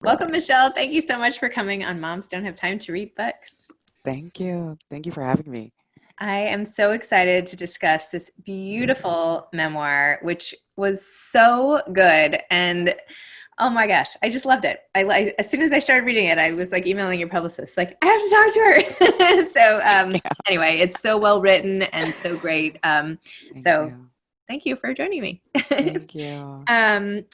Welcome, Michelle. Thank you so much for coming on Moms Don't Have Time to Read Books. Thank you. Thank you for having me. I am so excited to discuss this beautiful memoir, which was so good. And oh my gosh, I just loved it. As soon as I started reading it, I was like emailing your publicist, like, I have to talk to her. Yeah, Anyway, it's so well written and so great. thank So you. thank you for joining me. Thank you.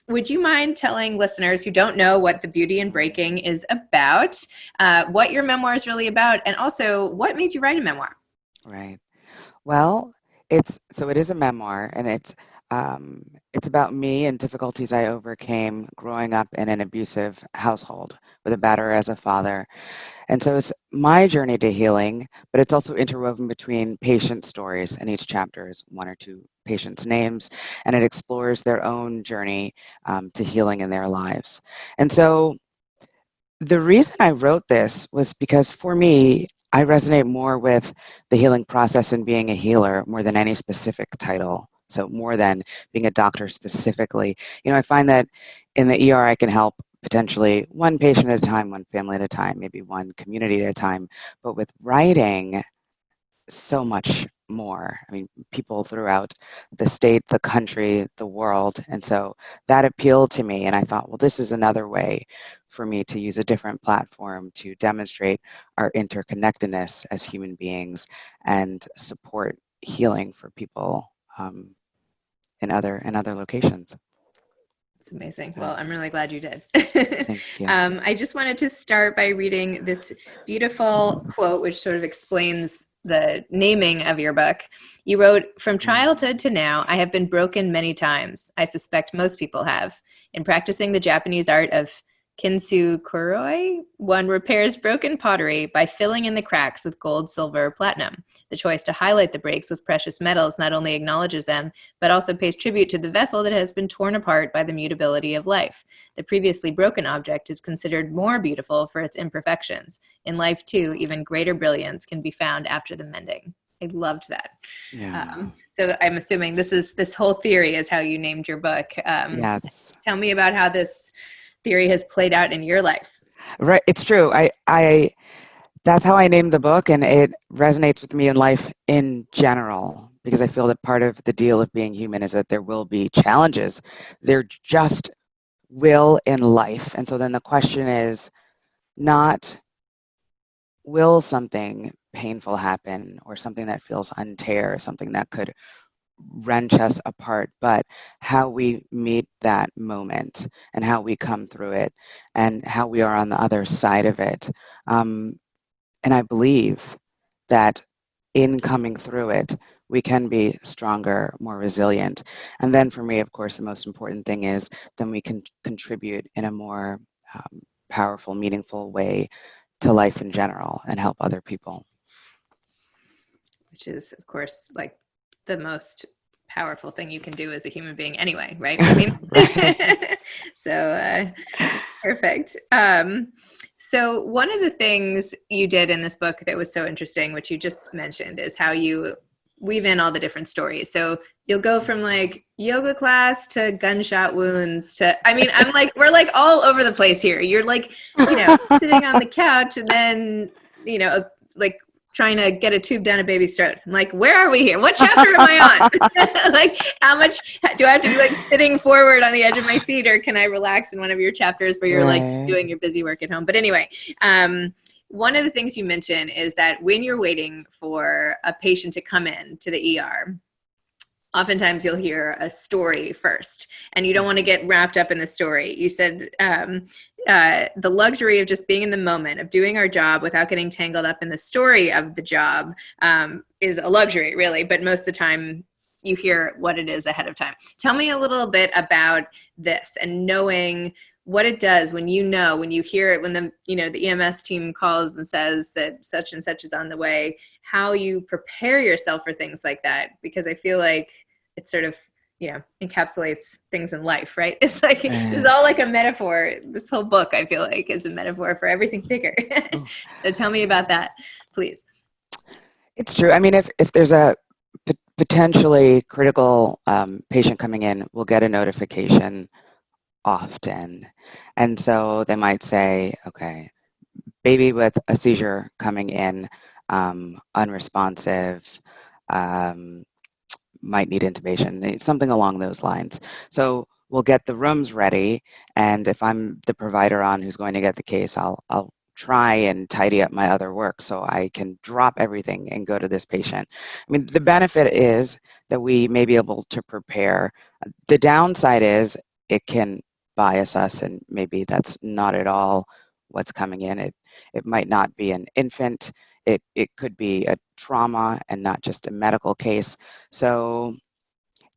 Would you mind telling listeners who don't know what The Beauty in Breaking is about, what your memoir is really about, and also what made you write a memoir? Right. Well, it is a memoir, and it's about me and difficulties I overcame growing up in an abusive household with a batterer as a father. And so it's my journey to healing, but it's also interwoven between patient stories, and each chapter is one or two patients' names, and it explores their own journey to healing in their lives. And so the reason I wrote this was because for me, I resonate more with the healing process and being a healer more than any specific title. So, more than being a doctor specifically. I find that in the ER, I can help potentially one patient at a time, one family at a time, maybe one community at a time. But with writing, so much more. I mean, people throughout the state, the country, the world. And so that appealed to me. And I thought, well, this is another way for me to use a different platform to demonstrate our interconnectedness as human beings and support healing for people in other locations. It's amazing. So, Well, I'm really glad you did. thank you. I just wanted to start by reading this beautiful quote, which sort of explains the naming of your book. You wrote, "From Mm, childhood to now, I have been broken many times. I suspect most people have. In practicing the Japanese art of kintsu kuroi, one repairs broken pottery by filling in the cracks with gold, silver, or platinum. The choice to highlight the breaks with precious metals not only acknowledges them, but also pays tribute to the vessel that has been torn apart by the mutability of life. The previously broken object is considered more beautiful for its imperfections. In life, too, even greater brilliance can be found after the mending." I loved that. yeah. So I'm assuming this whole theory is how you named your book. Yes. Tell me about how this theory has played out in your life. Right. It's true. I that's how I named the book, and it resonates with me in life in general because I feel that part of the deal of being human is that there will be challenges. There just will in life. And so then the question is not will something painful happen or something that feels unfair, something that could wrench us apart, but how we meet that moment and how we come through it and how we are on the other side of it. Um, And I believe that in coming through it, we can be stronger, more resilient. And then for me, of course, the most important thing is then we can contribute in a more powerful, meaningful way to life in general and help other people. Which is, of course, like the most powerful thing you can do as a human being anyway, right? I mean, Right. so perfect. So one of the things you did in this book that was so interesting, which you just mentioned, is how you weave in all the different stories. So you'll go from like yoga class to gunshot wounds to, I mean, I'm like, we're like all over the place here. You're like, sitting on the couch and then, like trying to get a tube down a baby's throat. I'm like, where are we here? What chapter am I on? Like, how much do I have to be like sitting forward on the edge of my seat, or can I relax in one of your chapters where you're like Right. doing your busy work at home? But anyway, one of the things you mentioned is that when you're waiting for a patient to come in to the ER, oftentimes you'll hear a story first and you don't want to get wrapped up in the story. You said the luxury of just being in the moment, of doing our job without getting tangled up in the story of the job, is a luxury, really. But most of the time, you hear what it is ahead of time. Tell me a little bit about this and knowing what it does when you hear it, when the EMS team calls and says that such and such is on the way, how you prepare yourself for things like that. Because I feel like it sort of encapsulates things in life, right? It's like it's Right. all like a metaphor. This whole book, I feel like, is a metaphor for everything bigger. Oh, So tell me about that, please. it's true. I mean, if there's a potentially critical patient coming in, we'll get a notification often. And so they might say, okay, baby with a seizure coming in, unresponsive, um, might need intubation, something along those lines. So we'll get the rooms ready, and if I'm the provider on who's going to get the case, I'll try and tidy up my other work so I can drop everything and go to this patient. I mean, the benefit is that we may be able to prepare. The downside is it can bias us, and maybe that's not at all what's coming in. It might not be an infant. It could be a trauma and not just a medical case. So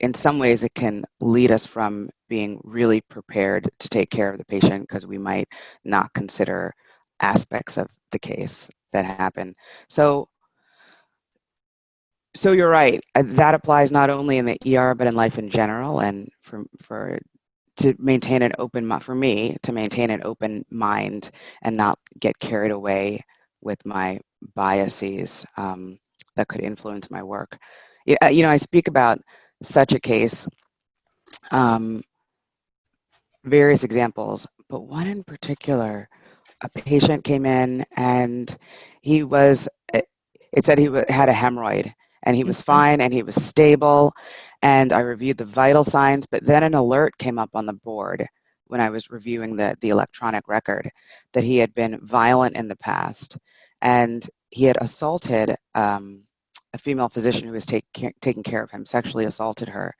in some ways, it can lead us from being really prepared to take care of the patient because we might not consider aspects of the case that happen. So you're right. That applies not only in the ER but in life in general. And for to maintain an open for me to maintain an open mind and not get carried away with my biases that could influence my work. I speak about such a case, um, various examples, but one in particular. A patient came in and he was, it said he had a hemorrhoid and he was Mhm. fine and he was stable. And I reviewed the vital signs, but then an alert came up on the board when I was reviewing the electronic record that he had been violent in the past and he had assaulted a female physician who was taking care of him, sexually assaulted her.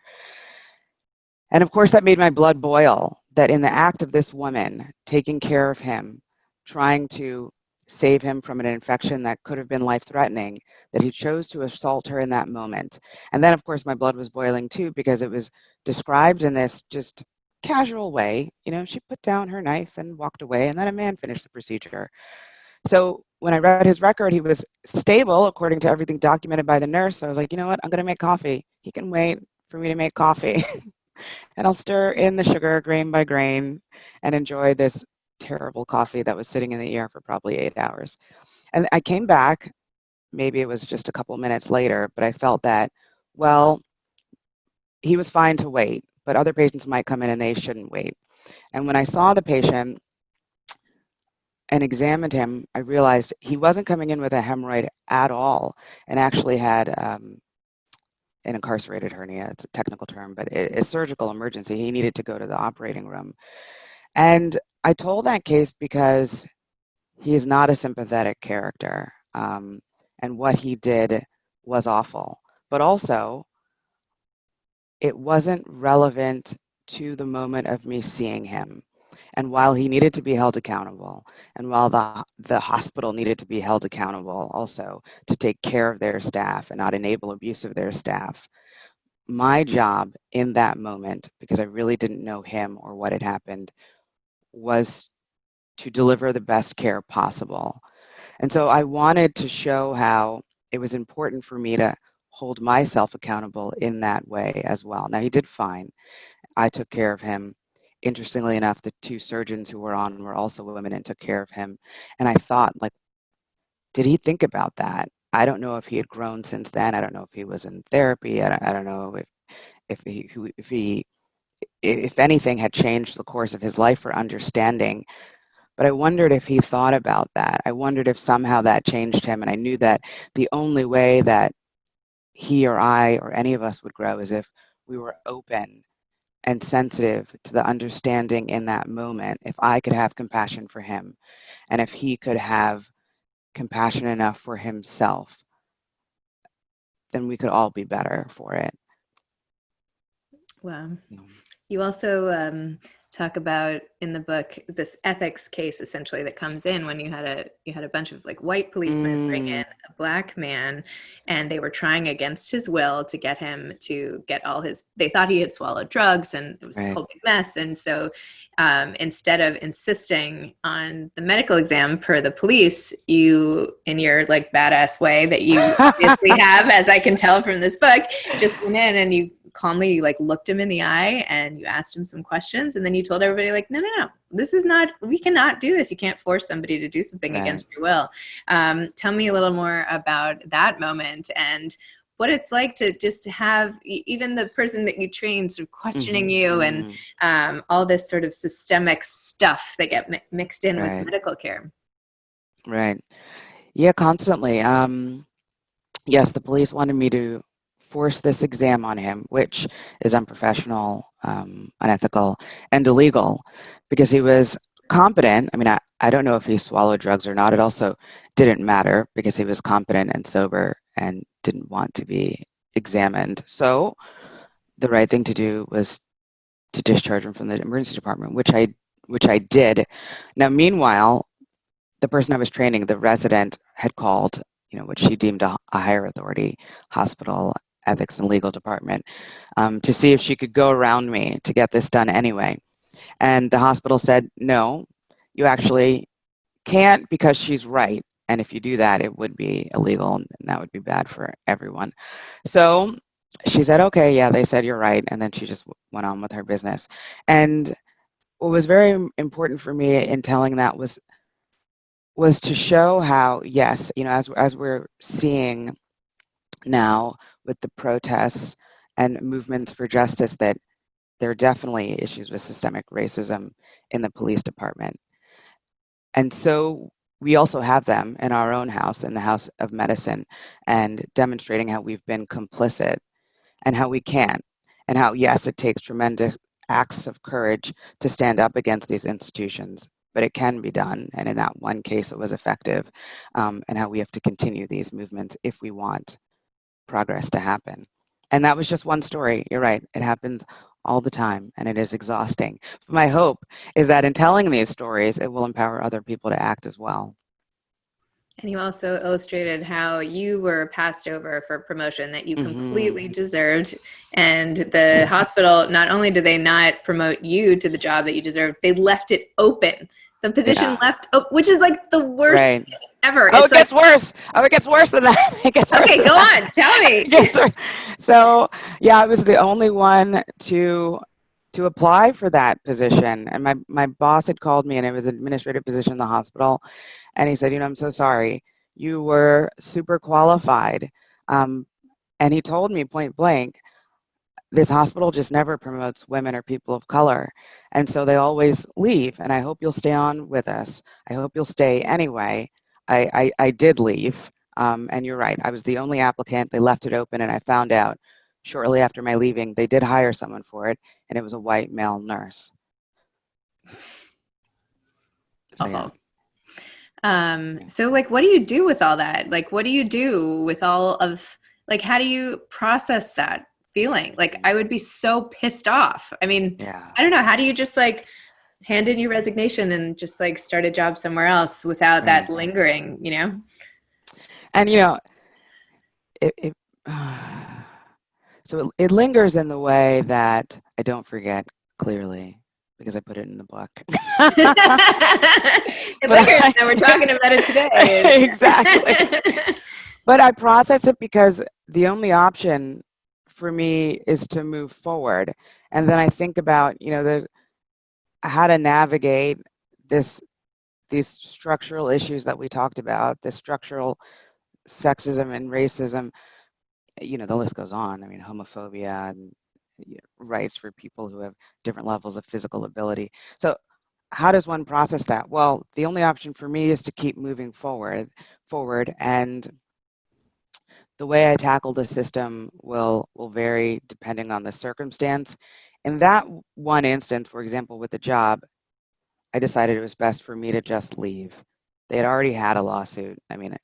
And of course, that made my blood boil that in the act of this woman taking care of him, trying to save him from an infection that could have been life threatening, that he chose to assault her in that moment. And then, of course, my blood was boiling too because it was described in this just casual way. She put down her knife and walked away, and then a man finished the procedure. So when I read his record, he was stable according to everything documented by the nurse. So I was like, you know what? I'm going to make coffee. He can wait for me to make coffee. And I'll stir in the sugar grain by grain and enjoy this terrible coffee that was sitting in the ER for probably 8 hours. And I came back, maybe it was just a couple minutes later, but I felt that, well, he was fine to wait, but other patients might come in and they shouldn't wait. And when I saw the patient and examined him, I realized he wasn't coming in with a hemorrhoid at all and actually had an incarcerated hernia. It's a technical term, but it's a surgical emergency. He needed to go to the operating room. And I told that case because he is not a sympathetic character. And what he did was awful. But also, it wasn't relevant to the moment of me seeing him. And while he needed to be held accountable, and while the hospital needed to be held accountable also to take care of their staff and not enable abuse of their staff, my job in that moment, because I really didn't know him or what had happened, was to deliver the best care possible. And so I wanted to show how it was important for me to hold myself accountable in that way as well. Now, he did fine. I took care of him. Interestingly enough, the two surgeons who were on were also women and took care of him. And I thought, like, did he think about that? I don't know if he had grown since then. I don't know if he was in therapy. I don't know if anything had changed the course of his life or understanding. But I wondered if he thought about that. I wondered if somehow that changed him. And I knew that the only way that he or I or any of us would grow is if we were open and sensitive to the understanding in that moment. If I could have compassion for him and if he could have compassion enough for himself, then we could all be better for it. Wow. You know. You also talk about in the book this ethics case essentially that comes in when you had a bunch of like white policemen bring in a black man, and they were trying against his will to get him to get all his. They thought he had swallowed drugs, and it was this Right. whole big mess. And so instead of insisting on the medical exam per the police, you, in your like badass way that you obviously have, as I can tell from this book, just went in and you calmly like looked him in the eye and you asked him some questions, and then you told everybody like, no, this is not, we cannot do this. You can't force somebody to do something Right. against your will. Tell me a little more about that moment and what it's like to just have even the person that you train sort of questioning Mm-hmm, you, and mm-hmm. all this sort of systemic stuff that get mixed in with Right, medical care. right. Yeah, constantly. Yes, the police wanted me to force this exam on him, which is unprofessional, unethical, and illegal because he was competent. I mean, I don't know if he swallowed drugs or not. It also didn't matter because he was competent and sober and didn't want to be examined. So the right thing to do was to discharge him from the emergency department, which I did. Now, meanwhile, the person I was training, the resident, had called, what she deemed a higher authority hospital ethics and legal department to see if she could go around me to get this done anyway. And the hospital said, no, you actually can't because she's right. And if you do that, it would be illegal and that would be bad for everyone. So she said, okay, yeah, they said you're right. And then she just went on with her business. And what was very important for me in telling that was to show how, yes, as we're seeing now with the protests and movements for justice, that there are definitely issues with systemic racism in the police department. And so we also have them in our own house, in the House of Medicine, and demonstrating how we've been complicit and how we can't, and how, yes, it takes tremendous acts of courage to stand up against these institutions, but it can be done. And in that one case, it was effective, and how we have to continue these movements if we want progress to happen. And that was just one story. You're right. It happens all the time and it is exhausting. But my hope is that in telling these stories, it will empower other people to act as well. And you also illustrated how you were passed over for promotion that you Hmm. completely deserved. And the hospital, not only did they not promote you to the job that you deserved, they left it open. The position Yeah. left, which is like the worst Right. thing ever. Oh, It's it like, gets worse. Oh, it gets worse than that. It gets worse okay, than go that. on, tell It me. gets worse. So, yeah, I was the only one to apply for that position. And my boss had called me, and it was an administrative position in the hospital. And he said, I'm so sorry. You were super qualified. Um, and he told me point blank, this hospital just never promotes women or people of color. And so they always leave. And I hope you'll stay on with us. I hope you'll stay anyway. I did leave. And you're right. I was the only applicant. They left it open. And I found out shortly after my leaving, they did hire someone for it. And it was a white male nurse. So, yeah. Oh. So like, what do you do with all that? Like, what do you do with all of, like, how do you process that feeling? Like, I would be so pissed off. I mean, Yeah. I don't know. How do you just like hand in your resignation and just like start a job somewhere else without that Right. lingering, you know? And, it so it lingers in the way that I don't forget clearly because I put it in the book. It But lingers, and we're talking about it today. exactly. But I process it because the only option for me is to move forward. And then I think about, how to navigate this these structural issues that we talked about, the structural sexism and racism, the list goes on. I mean, homophobia and rights for people who have different levels of physical ability. So, how does one process that? Well, the only option for me is to keep moving forward, and the way I tackle the system will vary depending on the circumstance. In that one instance, for example, with the job, I decided it was best for me to just leave. They had already had a lawsuit. I mean,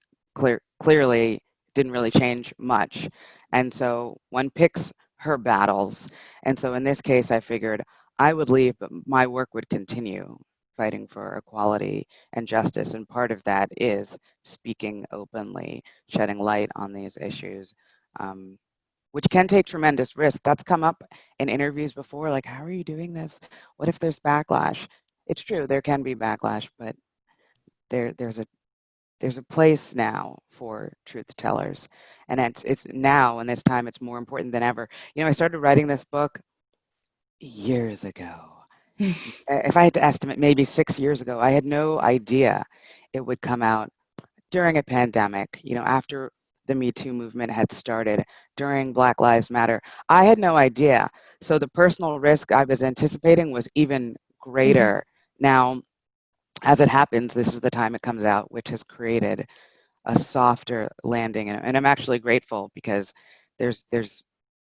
clearly didn't really change much. And so one picks her battles. And so in this case, I figured I would leave, but my work would continue fighting for equality and justice. And part of that is speaking openly, shedding light on these issues, um, which can take tremendous risk. That's come up in interviews before, like, how are you doing this? What if there's backlash? It's true, there can be backlash, but there's a place now for truth tellers, and it's now in this time it's more important than ever. I started writing this book years ago. If I had to estimate, maybe 6 years ago. I had no idea it would come out during a pandemic. After the Me Too movement had started during Black Lives Matter. I had no idea. So the personal risk I was anticipating was even Mhm. greater. Now, as it happens, this is the time it comes out, which has created a softer landing. And I'm actually grateful because there's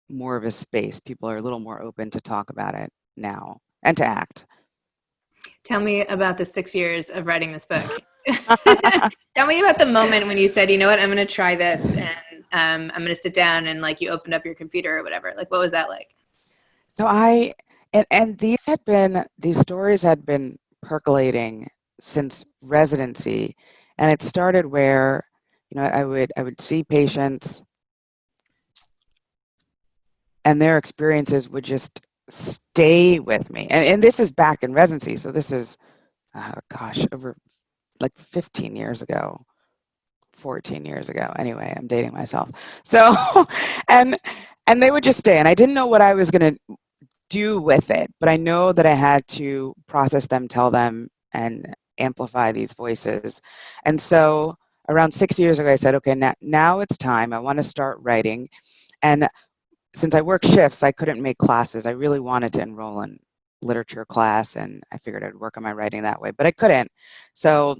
more of a space. People are a little more open to talk about it now and to act. Tell me about the 6 years of writing this book. Tell me about the moment when you said, you know what, I'm going to try this, and I'm going to sit down, and like you opened up your computer or whatever. Like, what was that like? So and these stories had been percolating since residency, and it started where, I would see patients and their experiences would just stay with me. And this is back in residency, so this is, oh gosh, over like 15 years ago, 14 years ago. Anyway, I'm dating myself. So, and and they would just stay, and I didn't know what I was going to do with it, but I know that I had to process them, tell them, and amplify these voices. And so around 6 years ago, I said, okay, now it's time. I want to start writing. And since I work shifts, I couldn't make classes. I really wanted to enroll in literature class, and I figured I'd work on my writing that way, but I couldn't. So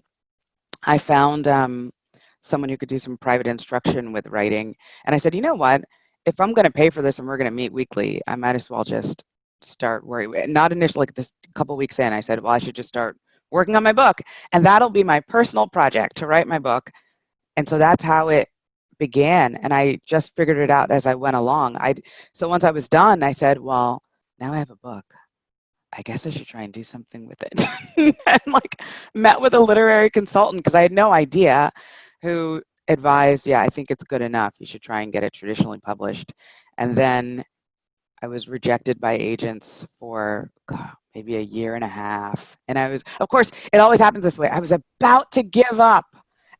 I found someone who could do some private instruction with writing. And I said, you know what? If I'm going to pay for this and we're going to meet weekly, I might as well just start working. Not initially, like this couple weeks in, I said, well, I should just start working on my book. And that'll be my personal project to write my book. And so that's how it began. And I just figured it out as I went along. So once I was done, I said, well, now I have a book. I guess I should try and do something with it. And like met with a literary consultant because I had no idea, who advised, yeah, I think it's good enough. You should try and get it traditionally published. And then I was rejected by agents for maybe a year and a half. And I was, of course, it always happens this way. I was about to give up.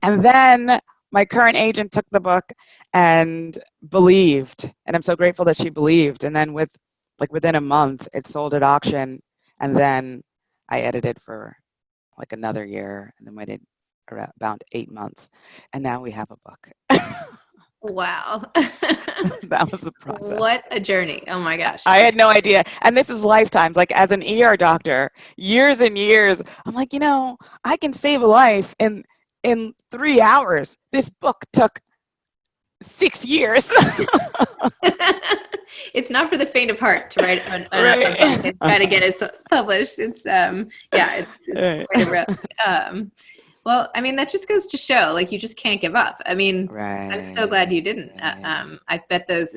And then my current agent took the book and believed. And I'm so grateful that she believed. And then within a month, it sold at auction. And then I edited for like another year and then waited around about 8 months. And now we have a book. Wow. That was the process. What a journey. Oh my gosh. I had no idea. And this is lifetimes. Like as an ER doctor, years and years, I'm like, I can save a life in 3 hours. This book took 6 years. It's not for the faint of heart to write a book Right. and try to get it published. It's yeah, it's Right. quite a risk. Well, I mean, that just goes to show, like, you just can't give up. I mean, I'm so glad you didn't. Right. I bet those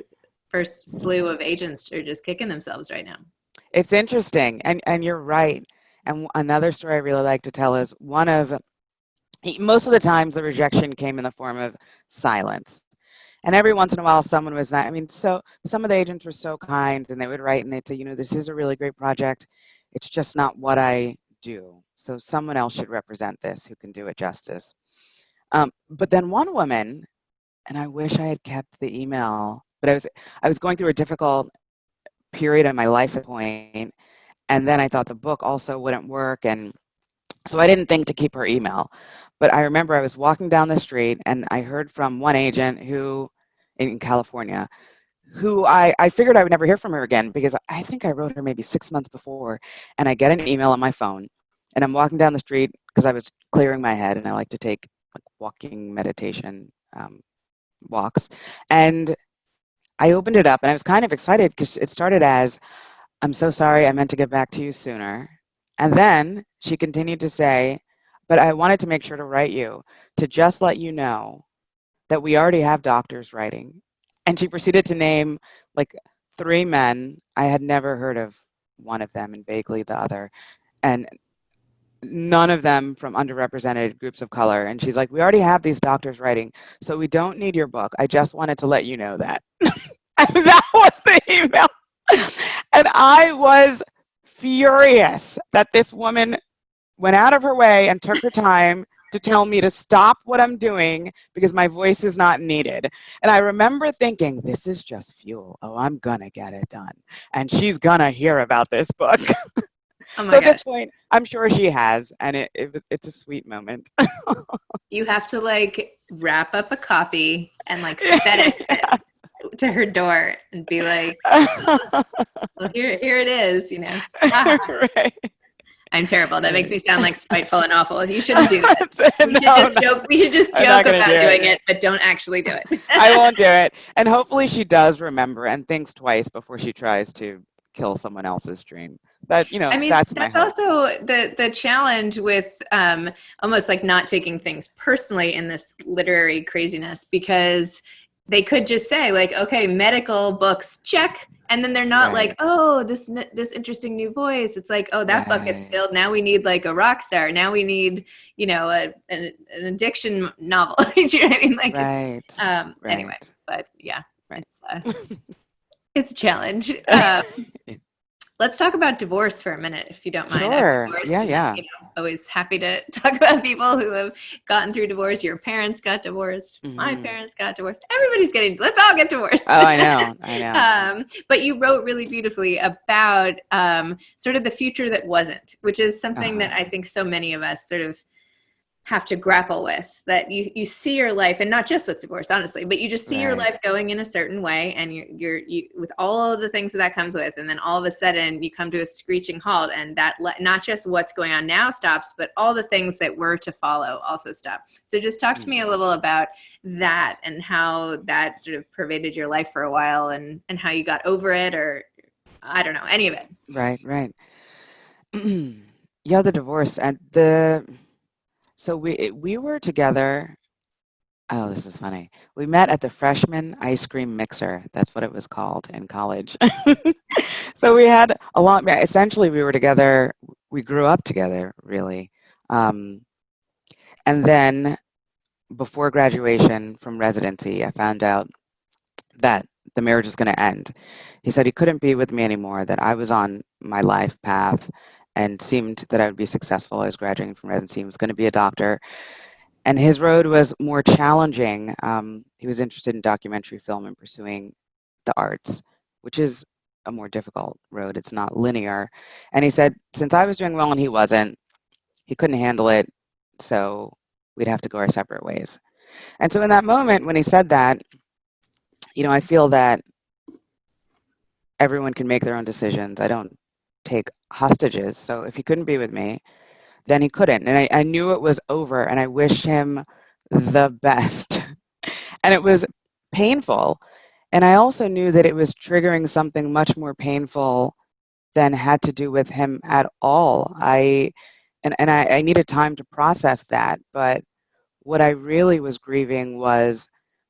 first slew of agents are just kicking themselves right now. It's interesting, and you're right. And another story I really like to tell is most of the times the rejection came in the form of silence. And every once in a while, someone was not, so some of the agents were so kind and they would write and they'd say, this is a really great project. It's just not what I do. So someone else should represent this who can do it justice. But then one woman, and I wish I had kept the email, but I was going through a difficult period in my life at that point. And then I thought the book also wouldn't work. And so I didn't think to keep her email. But I remember I was walking down the street and I heard from one agent who in California, who I figured I would never hear from her again because I think I wrote her maybe 6 months before. And I get an email on my phone and I'm walking down the street because I was clearing my head and I like to take like walking meditation walks. And I opened it up and I was kind of excited because it started as, I'm so sorry, I meant to get back to you sooner. And then she continued to say, but I wanted to make sure to write you to just let you know that we already have doctors writing. And she proceeded to name like 3 men. I had never heard of one of them and vaguely the other. And none of them from underrepresented groups of color. And she's like, we already have these doctors writing, so we don't need your book. I just wanted to let you know that. And that was the email. And I was furious that this woman went out of her way and took her time to tell me to stop what I'm doing because my voice is not needed. And I remember thinking, this is just fuel. Oh, I'm gonna get it done. And she's gonna hear about this book. Oh So my at this gosh. point, I'm sure she has, and it's a sweet moment. You have to like wrap up a copy and like FedEx it Yeah. to her door and be like, well, here it is, you know. Right. I'm terrible. That makes Right. me sound like spiteful and awful. You shouldn't do that. We should No, just no, joke. We should just I'm joke not gonna do about doing it. it, but don't actually do I it. won't do it. And hopefully she does remember and thinks twice before she tries to kill someone else's dream. But, I mean, that's my that's hope. also the challenge with almost like not taking things personally in this literary craziness, because they could just say like, okay, medical books, check, and then they're not like, Right. oh, this interesting new voice. It's like, oh, that bucket's Right. filled. Now we need like a rock star. Now we need, an addiction novel. Do you know what I mean? Like it's Right. anyway, Right. but yeah, Right. it's a challenge. Let's talk about divorce for a minute, if you don't mind. I'm Sure. divorced, Yeah, and yeah. always happy to talk about people who have gotten through divorce. Your parents got divorced. My Hmm. parents got divorced. Everybody's getting. Let's all get divorced. Oh, I know. I know. But you wrote really beautifully about sort of the future that wasn't, which is something that Uh-huh. I think so many of us sort of have to grapple with, that you see your life, and not just with divorce, honestly, but you just see your Right. life going in a certain way, and you with all of the things that comes with, and then all of a sudden you come to a screeching halt, and that not just what's going on now stops, but all the things that were to follow also stop. So just talk to me a Mm. little about that, and how that sort of pervaded your life for a while, and how you got over it, or I don't know, any of it. Right, right. Yeah, the divorce and the so we were together. Oh, this is funny. We met at the freshman ice cream mixer. That's what it was called in college. So we had a long, yeah, essentially we were together. We grew up together, really. Um, and then before graduation from residency, I found out that the marriage was going to end. He said he couldn't be with me anymore, that I was on my life path and seemed that I would be successful. I was graduating from residency, he was going to be a doctor. And his road was more challenging. He was interested in documentary film and pursuing the arts, which is a more difficult road. It's not linear. And he said, since I was doing well and he wasn't, he couldn't handle it. So we'd have to go our separate ways. And so in that moment, when he said that, I feel that everyone can make their own decisions. I don't take hostages. So if he couldn't be with me, then he couldn't. And I knew it was over and I wished him the best. And it was painful. And I also knew that it was triggering something much more painful than had to do with him at all. I needed time to process that. But what I really was grieving was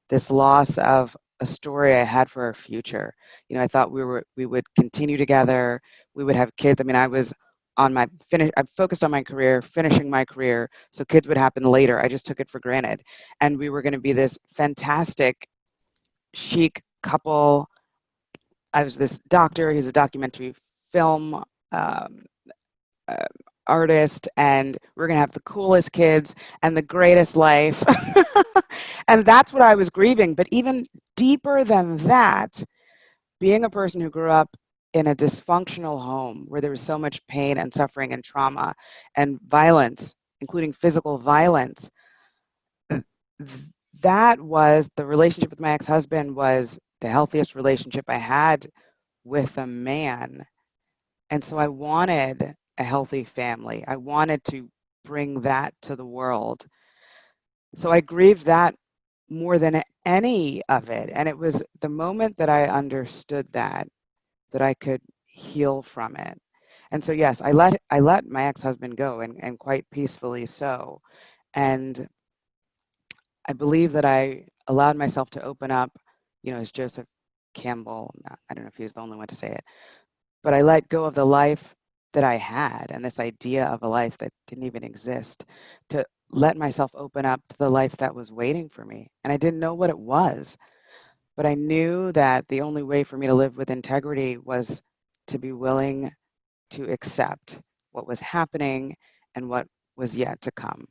this loss of a story I had for our future. I thought we would continue together, we would have kids. I mean, I was on my finish I focused on my career, finishing my career, so kids would happen later. I just took it for granted. And we were going to be this fantastic chic couple. I was this doctor, he's a documentary film um, uh, artist, and we're going to have the coolest kids and the greatest life. And that's what I was grieving. But even deeper than that, being a person who grew up in a dysfunctional home where there was so much pain and suffering and trauma and violence, including physical violence, that was the relationship with my ex-husband was the healthiest relationship I had with a man. And so I wanted a healthy family. I wanted to bring that to the world. So I grieved that more than any of it. And it was the moment that I understood that I could heal from it. And so yes, I let my ex-husband go, and quite peacefully so. And I believe that I allowed myself to open up, as Joseph Campbell, I don't know if he was the only one to say it, but I let go of the life that I had and this idea of a life that didn't even exist, to let myself open up to the life that was waiting for me. And I didn't know what it was, but I knew that the only way for me to live with integrity was to be willing to accept what was happening and what was yet to come.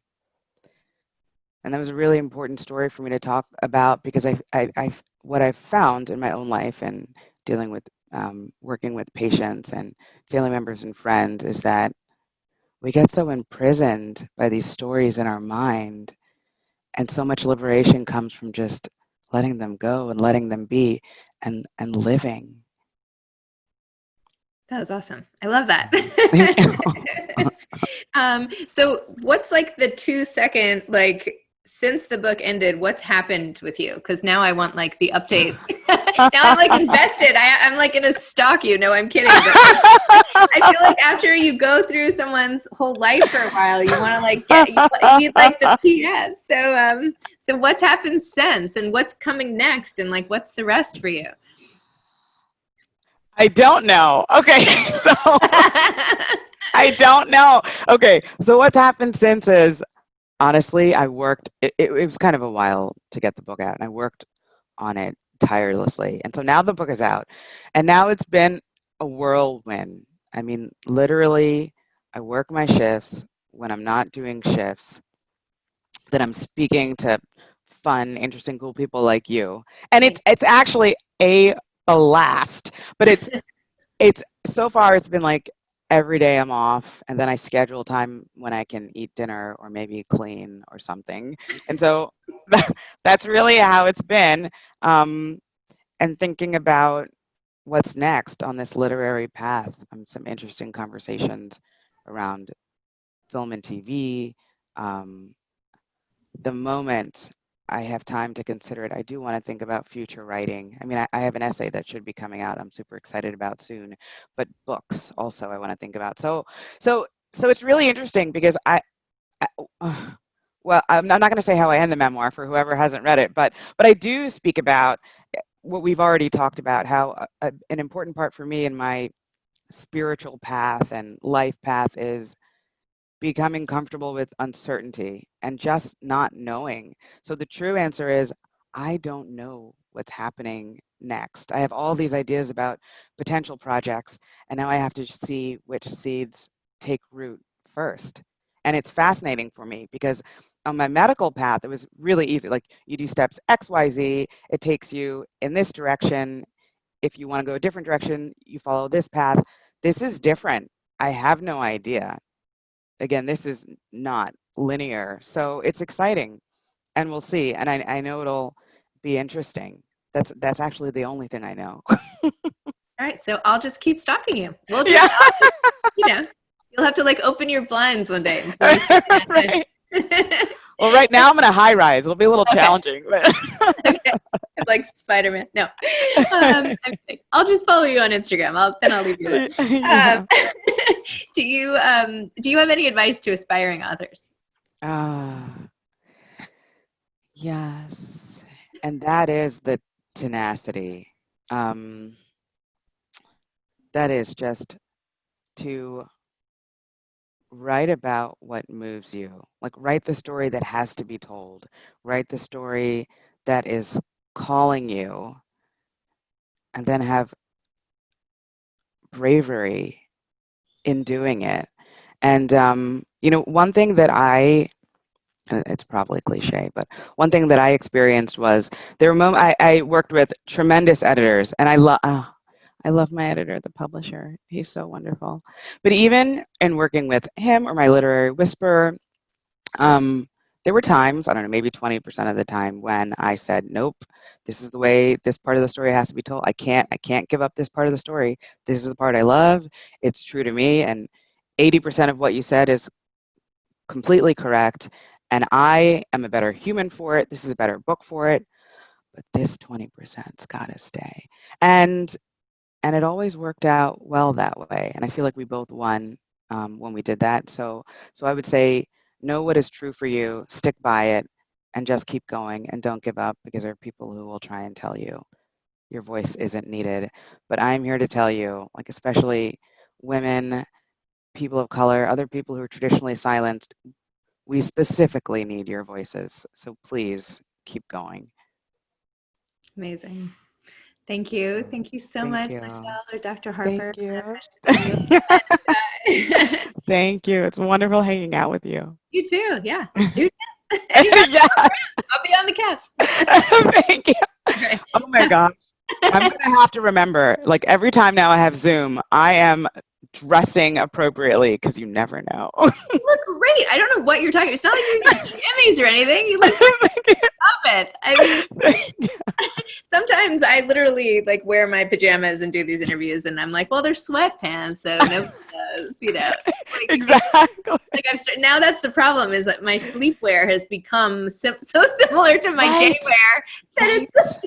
And that was a really important story for me to talk about, because what I've found in my own life and dealing with working with patients and family members and friends is that we get so imprisoned by these stories in our mind, and so much liberation comes from just letting them go and letting them be and living. That was awesome. I love that. Thank you. So what's like the 2-second, like since the book ended, what's happened with you? Because now I want like the update. Now I'm like invested. I'm like gonna stalk you. No, I'm kidding. But I feel like after you go through someone's whole life for a while, you want to like you need like the PS. So what's happened since, and what's coming next, and like what's the rest for you? I don't know. Okay, so I don't know. Okay, so what's happened since is honestly, I worked, it was kind of a while to get the book out, and I worked on it tirelessly. And so now the book is out, and now it's been a whirlwind. I mean, literally, I work my shifts when I'm not doing shifts, that I'm speaking to fun, interesting, cool people like you. And it's actually a blast, but it's so far it's been like every day I'm off, and then I schedule time when I can eat dinner or maybe clean or something. And so that's really how it's been. And thinking about what's next on this literary path, some interesting conversations around film and TV. Um, the moment I have time to consider it, I do want to think about future writing. I mean, I have an essay that should be coming out. I'm super excited about soon, but books also I want to think about. So it's really interesting because well, I'm not going to say how I end the memoir for whoever hasn't read it, but I do speak about what we've already talked about, how an important part for me in my spiritual path and life path is becoming comfortable with uncertainty and just not knowing. So the true answer is I don't know what's happening next. I have all these ideas about potential projects, and now I have to see which seeds take root first. And it's fascinating for me because on my medical path, it was really easy. Like you do steps X, Y, Z, it takes you in this direction. If you want to go a different direction, you follow this path. This is different. I have no idea. Again, this is not linear, so it's exciting, and we'll see. And I know it'll be interesting. That's actually the only thing I know. All right, so I'll just keep stalking you. We'll Yeah. just, I'll just, you know, you'll have to like open your blinds one day and see what's Right. Well, right now I'm in a high rise. It'll be a little Okay. challenging, but Okay. Like Spider-Man. No, I'll just follow you on Instagram. I'll leave you alone. yeah. Do you have any advice to aspiring authors? Yes, and that is the tenacity. That is just to write about what moves you. Like, write the story that has to be told. Write the story that is calling you, and then have bravery in doing it. And, one thing that it's probably cliche, but one thing that I experienced was there were moments I worked with tremendous editors, and I love my editor, the publisher. He's so wonderful. But even in working with him or my literary whisperer, there were times, I don't know, maybe 20% of the time when I said, nope, this is the way this part of the story has to be told. I can't give up this part of the story. This is the part I love. It's true to me. And 80% of what you said is completely correct. And I am a better human for it. This is a better book for it. But this 20%'s got to stay. And it always worked out well that way. And I feel like we both won when we did that. So I would say, know what is true for you, stick by it, and just keep going, and don't give up, because there are people who will try and tell you your voice isn't needed. But I'm here to tell you, like, especially women, people of color, other people who are traditionally silenced, we specifically need your voices. So please keep going. Amazing. Thank you. Thank you so Thank much, you. Michele or Dr. Harper. Thank It's been you. a pleasure meeting you. Thank you. It's wonderful hanging out with you. You too. Yeah. Let's do it. Anytime. Yes. I'll be on the couch. Thank you. Right. Oh my God. I'm gonna have to remember, like every time now I have Zoom, I am dressing appropriately because you never know. You look great. I don't know what you're talking about. It's not like you're in your jammies or anything. You look great. Stop it. I mean, sometimes I literally like wear my pajamas and do these interviews, and I'm like, well, they're sweatpants, so nobody knows, you know. Like, Exactly. like now that's the problem is that my sleepwear has become so similar to my Right. daywear that it's.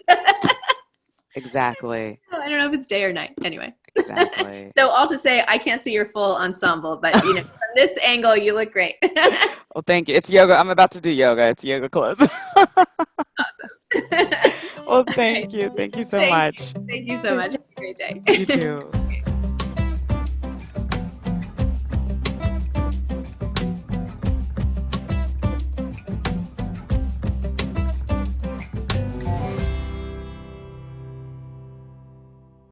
Exactly. I don't know if it's day or night. Anyway. Exactly. So all to say, I can't see your full ensemble, but you know, from this angle, you look great. Well, thank you. It's yoga. I'm about to do yoga. It's yoga clothes. Awesome. Well, All right. thank you. Thank you so Thank much. you. Thank you so much. Have a great day. You too.